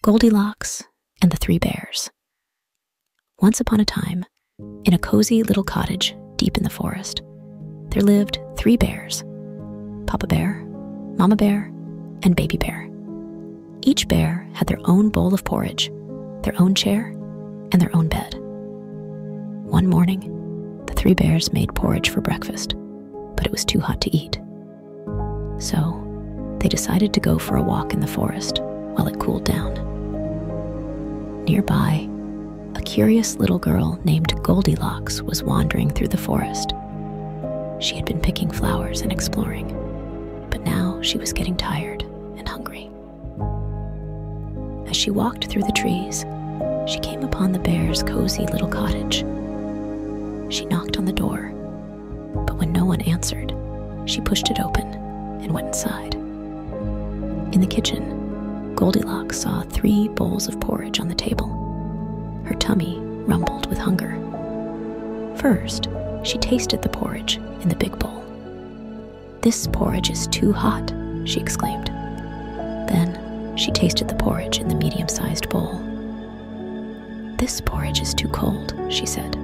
Goldilocks and the Three Bears. Once upon a time, in a cozy little cottage deep in the forest, there lived 3 bears: Papa Bear, Mama Bear, and Baby Bear. Each bear had their own bowl of porridge, their own chair, and their own bed. One morning, the 3 bears made porridge for breakfast, but it was too hot to eat. So, they decided to go for a walk in the forest while it cooled down. Nearby, a curious little girl named Goldilocks was wandering through the forest. She had been picking flowers and exploring, but now she was getting tired and hungry. As she walked through the trees, she came upon the bears' cozy little cottage. She knocked on the door, but when no one answered, she pushed it open and went inside. In the kitchen, Goldilocks saw 3 bowls of porridge on the table. Her tummy rumbled with hunger. First, she tasted the porridge in the big bowl. "This porridge is too hot," she exclaimed. Then she tasted the porridge in the medium-sized bowl. "This porridge is too cold," she said.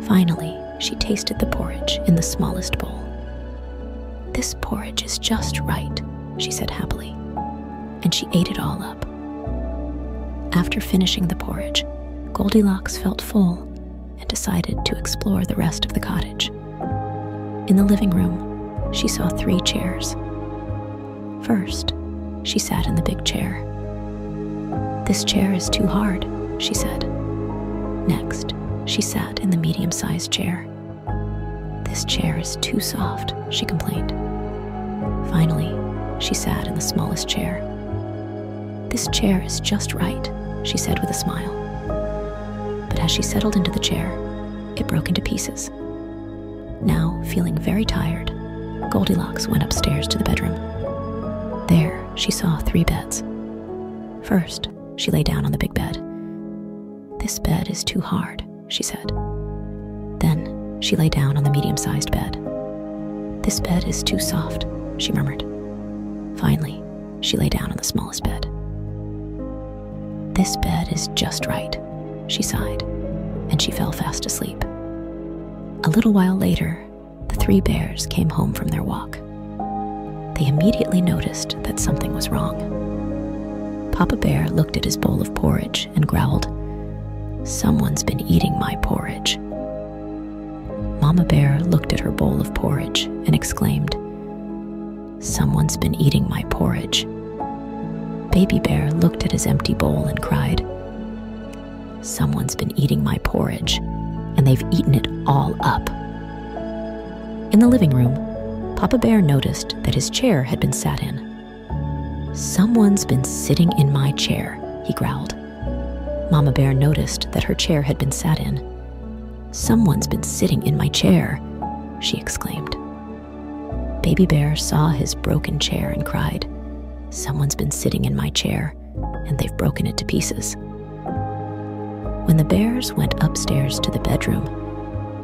Finally, she tasted the porridge in the smallest bowl. "This porridge is just right," she said happily, and she ate it all up. After finishing the porridge, Goldilocks felt full and decided to explore the rest of the cottage. In the living room, she saw 3 chairs. First, she sat in the big chair. "This chair is too hard," she said. Next, she sat in the medium-sized chair. "This chair is too soft," she complained. Finally, she sat in the smallest chair. "This chair is just right," she said with a smile. But as she settled into the chair, it broke into pieces. Now, feeling very tired, Goldilocks went upstairs to the bedroom. There, she saw 3 beds. First, she lay down on the big bed. "This bed is too hard," she said. Then, she lay down on the medium-sized bed. "This bed is too soft," she murmured. Finally, she lay down on the smallest bed. "This bed is just right," she sighed, and she fell fast asleep. A little while later, the 3 bears came home from their walk. They immediately noticed that something was wrong. Papa Bear looked at his bowl of porridge and growled, "Someone's been eating my porridge." Mama Bear looked at her bowl of porridge and exclaimed, "Someone's been eating my porridge." Baby Bear looked at his empty bowl and cried, "Someone's been eating my porridge, and they've eaten it all up." In the living room, Papa Bear noticed that his chair had been sat in. "Someone's been sitting in my chair," he growled. Mama Bear noticed that her chair had been sat in. "Someone's been sitting in my chair," she exclaimed. Baby Bear saw his broken chair and cried, "Someone's been sitting in my chair, and they've broken it to pieces." When the bears went upstairs to the bedroom,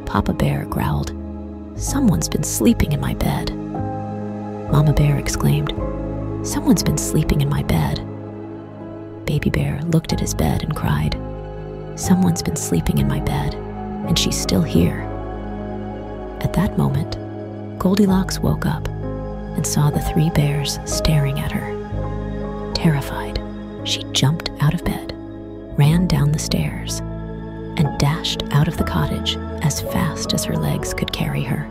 Papa Bear growled, "Someone's been sleeping in my bed." Mama Bear exclaimed, "Someone's been sleeping in my bed." Baby Bear looked at his bed and cried, "Someone's been sleeping in my bed, and she's still here." At that moment, Goldilocks woke up and saw the 3 bears staring at her. Terrified, she jumped out of bed, ran down the stairs, and dashed out of the cottage as fast as her legs could carry her.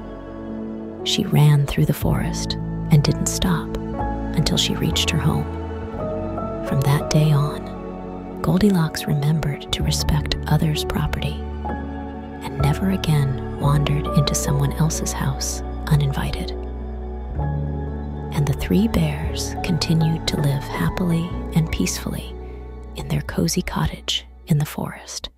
She ran through the forest and didn't stop until she reached her home. From that day on, Goldilocks remembered to respect others' property and never again wandered into someone else's house uninvited. And the 3 bears continued to live happily and peacefully in their cozy cottage in the forest.